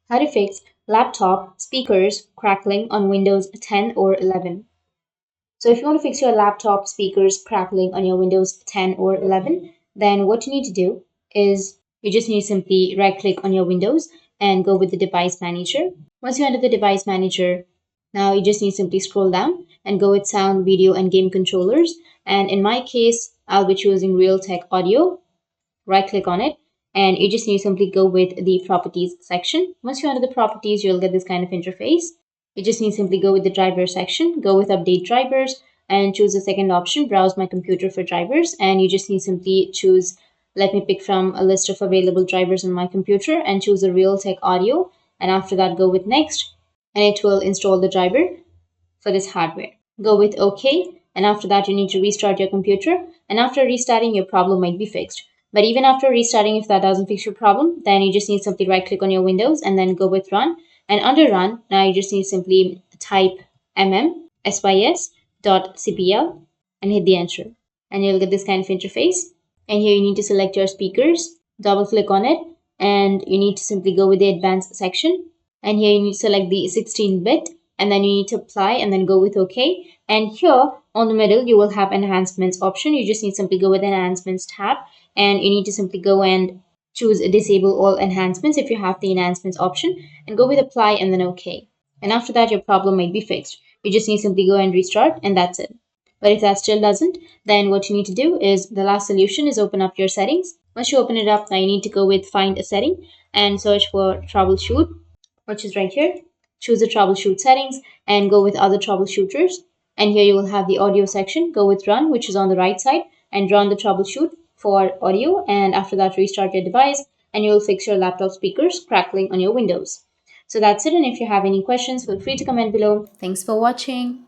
How to fix laptop speakers crackling on Windows 10 or 11. So if you want to fix your laptop speakers crackling on your Windows 10 or 11, then what you need to do is you just need to simply right click on your Windows and go with the device manager. Once you're under the device manager, now you just need to simply scroll down and go with sound, video, and game controllers. And in my case, I'll be choosing Realtek Audio. Right click on it, and you just need to simply go with the properties section. Once you're under the properties, you'll get this kind of interface. You just need to simply go with the driver section, go with update drivers, and choose the second option, browse my computer for drivers. And you just need to simply choose, let me pick from a list of available drivers on my computer, and choose the Realtek Audio. And after that, go with next, and it will install the driver for this hardware. Go with OK, and after that you need to restart your computer, and after restarting your problem might be fixed. But even after restarting, if that doesn't fix your problem, then you just need to simply right click on your Windows and then go with run. And under run, now you just need to simply type sys.cpl and hit the enter. And you'll get this kind of interface. And here you need to select your speakers, double click on it, and you need to simply go with the advanced section. And here you need to select the 16-bit, and then you need to apply and then go with OK. And here on the middle, you will have enhancements option. You just need to simply go with enhancements tab, and you need to simply go and choose disable all enhancements if you have the enhancements option, and go with apply and then OK. And after that, your problem might be fixed. You just need to simply go and restart, and that's it. But if that still doesn't, then what you need to do is the last solution is open up your settings. Once you open it up, now you need to go with find a setting and search for troubleshoot, which is right here. Choose the troubleshoot settings and go with other troubleshooters. And here you will have the audio section. Go with run, which is on the right side, and run the troubleshoot for audio. And after that, restart your device and you will fix your laptop speakers crackling on your Windows. So that's it. And if you have any questions, feel free to comment below. Thanks for watching.